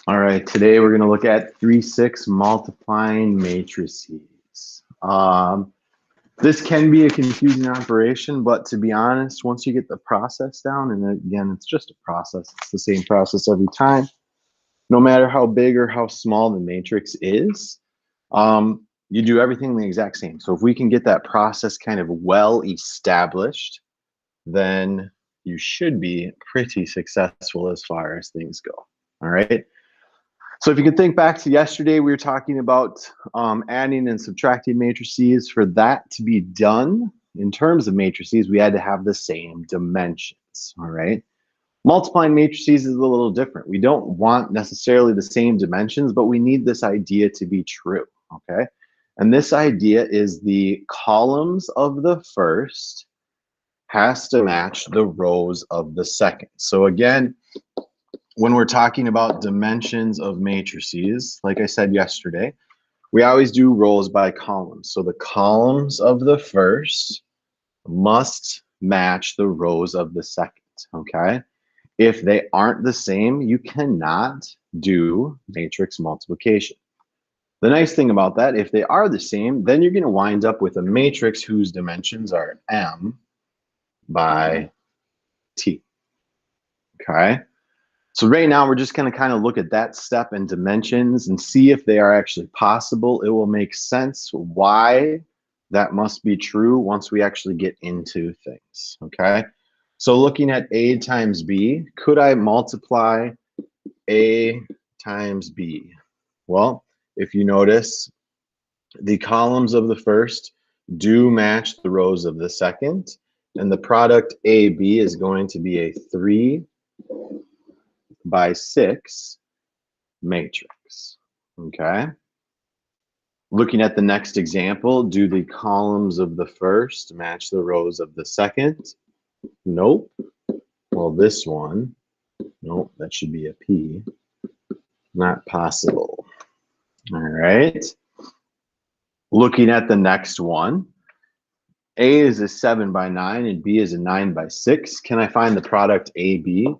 All right, today we're going to look at 3-6 multiplying matrices. This can be a confusing operation, but to be honest, once you get the process down, and again, it's just a process, it's the same process every time, no matter how big or how small the matrix is, you do everything the exact same. So if we can get that process kind of well established, then you should be pretty successful as far as things go. All right. So if you can think back to yesterday, we were talking about adding and subtracting matrices. For that to be done in terms of matrices, we had to have the same dimensions, all right? Multiplying matrices is a little different. We don't want necessarily the same dimensions, but we need this idea to be true, okay? And this idea is the columns of the first has to match the rows of the second. So again, when we're talking about dimensions of matrices, like I said yesterday, we always do rows by columns. So the columns of the first must match the rows of the second, okay? If they aren't the same, you cannot do matrix multiplication. The nice thing about that, if they are the same, then you're going to wind up with a matrix whose dimensions are m by t, okay? So right now, we're just going to kind of look at that step and dimensions and see if they are actually possible. It will make sense why that must be true once we actually get into things, okay? So looking at A times B, could I multiply A times B? Well, if you notice, the columns of the first do match the rows of the second, and the product AB is going to be a 3 by 6 matrix, okay? Looking at the next example, do the columns of the first match the rows of the second? Nope. Well, this one, nope, that should be a P. Not possible. All right. Looking at the next one, A is a 7 by 9 and B is a 9 by 6. Can I find the product AB?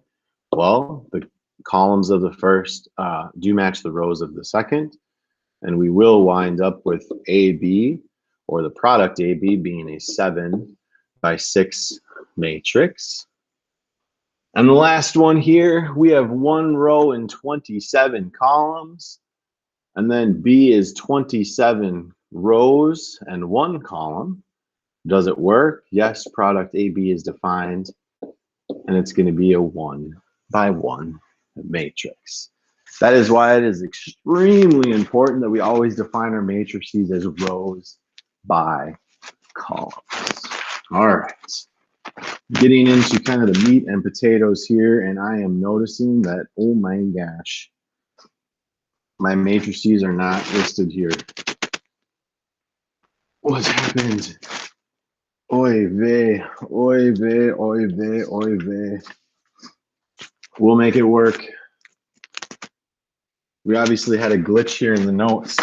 Well, the columns of the first do match the rows of the second, and we will wind up with AB, or the product AB, being a 7 by 6 matrix. And the last one here, we have 1 row and 27 columns, and then B is 27 rows and 1 column. Does it work? Yes, product AB is defined, and it's going to be a 1 by 1 matrix. That is why it is extremely important that we always define our matrices as rows by columns. All right. Getting into kind of the meat and potatoes here, and I am noticing that, oh my gosh, my matrices are not listed here. What's happened? Oy vey, oy vey, oy vey, oy vey. We'll make it work. We obviously had a glitch here in the notes,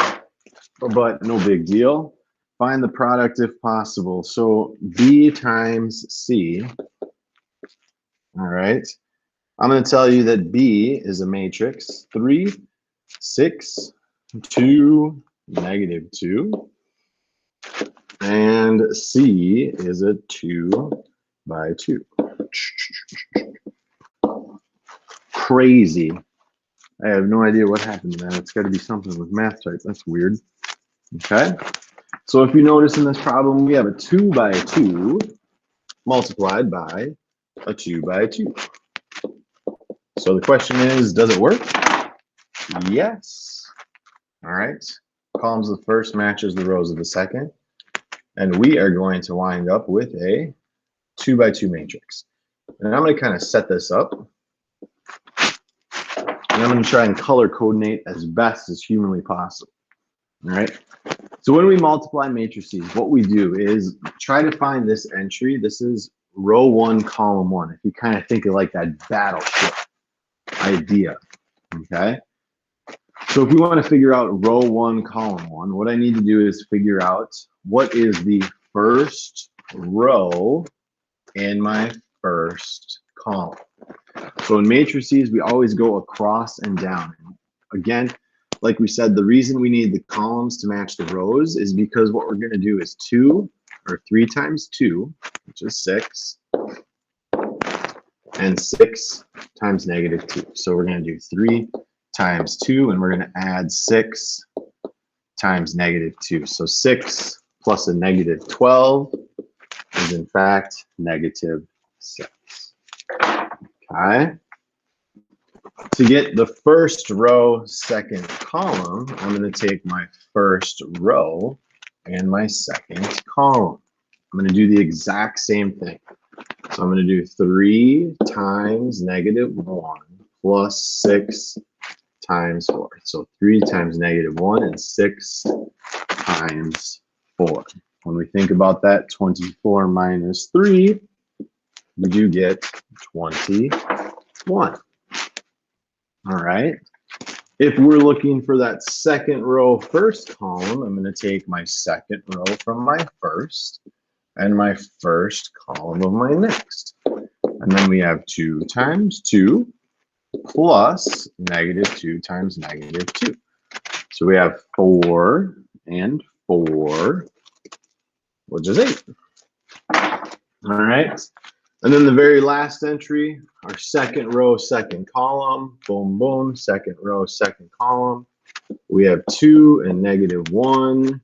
but no big deal. Find the product if possible. So B times C. All right. I'm going to tell you that B is a matrix 3, 6, 2, -2. And C is a 2 by 2. Crazy. I have no idea what happened to that. It's got to be something with math type. That's weird. Okay. So if you notice in this problem, we have a 2 by 2 multiplied by a 2 by 2. So the question is, does it work? Yes. All right. Columns of the first matches the rows of the second. And we are going to wind up with a 2 by 2 matrix. And I'm going to kind of set this up. And I'm going to try and color coordinate as best as humanly possible. All right. So when we multiply matrices, what we do is try to find this entry. This is row 1, column 1. If you kind of think of like that battleship idea. Okay. So if we want to figure out row 1, column 1, what I need to do is figure out what is the first row in my first column. So in matrices, we always go across and down. Again, like we said, the reason we need the columns to match the rows is because what we're going to do is 3 times 2, which is 6, and 6 times -2. So we're going to do 3 times 2, and we're going to add 6 times -2. So 6 plus a -12 is in fact -6. Okay. To get the first row, second column, I'm going to take my first row and my second column. I'm going to do the exact same thing. So I'm going to do 3 times -1 plus 6 times 4. So 3 times -1 and 6 times 4. When we think about that, 24 minus 3, we do get 21. All right. If we're looking for that second row, first column, I'm going to take my second row from my first and my first column of my next. And then we have 2 times 2 plus -2 times -2. So we have 4 and 4, which is 8. All right. And then the very last entry, our second row, second column, boom, boom, second row, second column. We have 2 and -1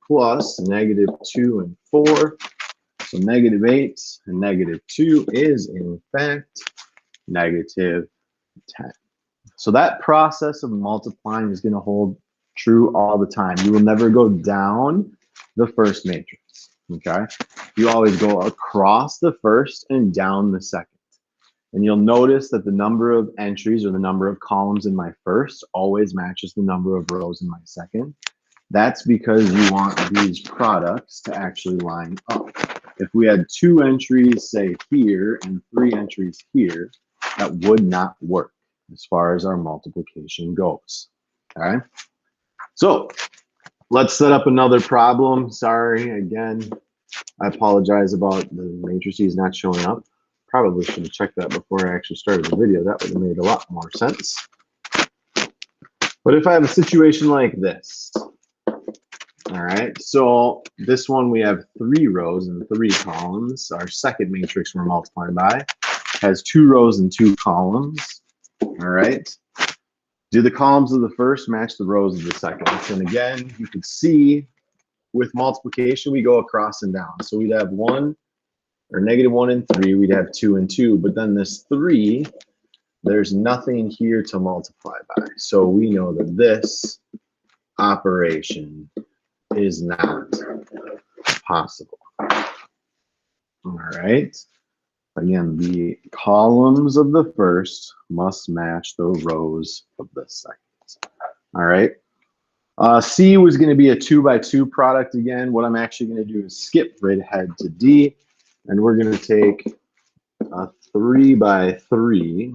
plus -2 and 4. So -8 and -2 is in fact -10. So that process of multiplying is going to hold true all the time. You will never go down the first matrix. Okay, you always go across the first and down the second. And you'll notice that the number of entries or the number of columns in my first always matches the number of rows in my second. That's because you want these products to actually line up. If we had 2 entries, say here, and 3 entries here, that would not work as far as our multiplication goes. Okay, so let's set up another problem. Sorry, again, I apologize about the matrices not showing up. Probably should have checked that before I actually started the video. That would have made a lot more sense. But if I have a situation like this, all right, so this one we have 3 rows and 3 columns. Our second matrix we're multiplying by has 2 rows and 2 columns. All right. Do the columns of the first match the rows of the second? And again, you can see with multiplication, we go across and down. So we'd have 1 or -1 and 3. We'd have 2 and 2. But then this 3, there's nothing here to multiply by. So we know that this operation is not possible. All right. Again, the columns of the first must match the rows of the second. All right. C was going to be a 2 by 2 product again. What I'm actually going to do is skip right ahead to D, and we're going to take a 3 by 3,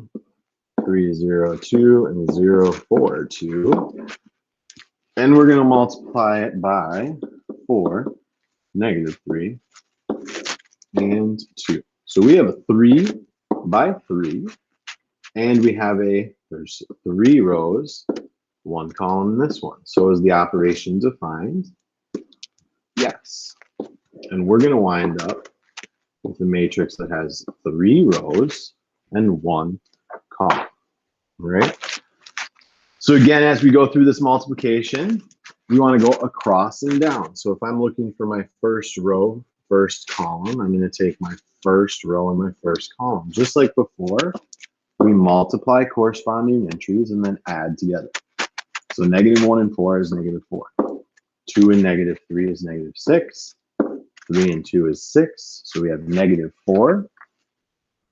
3, 0, 2, and 0, 4, 2, and we're going to multiply it by 4, -3, and 2. So we have a 3 by 3, and we have there's 3 rows, 1 column in this one. So is the operation defined? Yes. And we're going to wind up with a matrix that has 3 rows and 1 column. All right. So again, as we go through this multiplication, we want to go across and down. So if I'm looking for my first row, first column, I'm going to take my first row and my first column. Just like before, we multiply corresponding entries and then add together. So -1 and 4 is -4. 2 and -3 is -6. 3 and 2 is 6. So we have -4.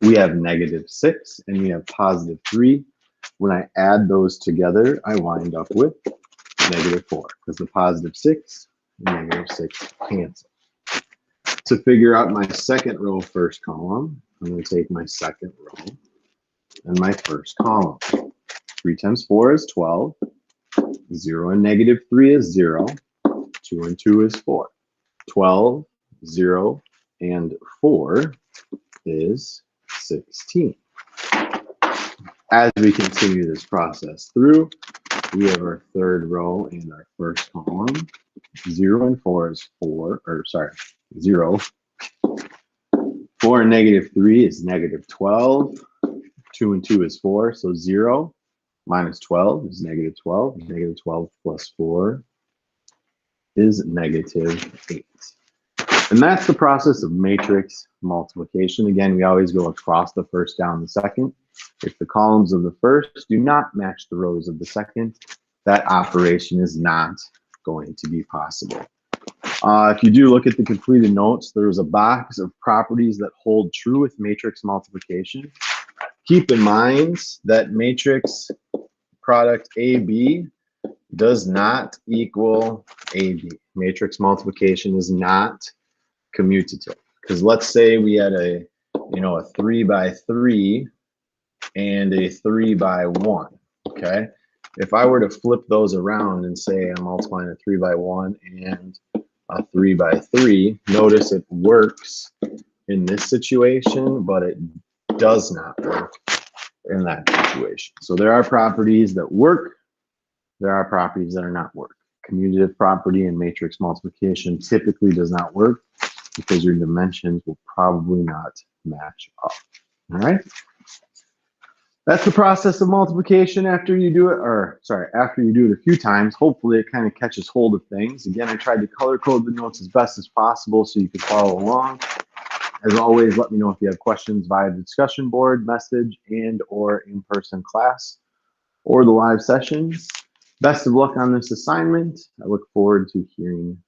We have -6, and we have +3. When I add those together, I wind up with -4 because the +6 and -6 cancel. To figure out my second row, first column, I'm going to take my second row and my first column. 3 times 4 is 12. 0 and -3 is 0. 2 and 2 is 4. 12, 0, and 4 is 16. As we continue this process through, we have our third row and our first column. 0 and 4 is 4, or sorry, 0. 4 and negative 3 is negative 12. 2 and 2 is 4, so 0 minus 12 is negative 12. Negative 12 plus 4 is negative 8. And that's the process of matrix multiplication. Again, we always go across the first down the second. If the columns of the first do not match the rows of the second, that operation is not going to be possible. If you do look at the completed notes, there's a box of properties that hold true with matrix multiplication. Keep in mind that matrix product AB does not equal AB. Matrix multiplication is not commutative. Because let's say we had a 3 by 3 and a 3 by 1. Okay. If I were to flip those around and say I'm multiplying a 3 by 1 and a 3 by 3, notice it works in this situation, but it does not work in that situation. So there are properties that work. There are properties that are not work. Commutative property in matrix multiplication typically does not work because your dimensions will probably not match up. All right. That's the process of multiplication after you do it, after you do it a few times. Hopefully it kind of catches hold of things. Again, I tried to color code the notes as best as possible so you can follow along. As always, let me know if you have questions via the discussion board, message, and or in-person class, or the live sessions. Best of luck on this assignment. I look forward to hearing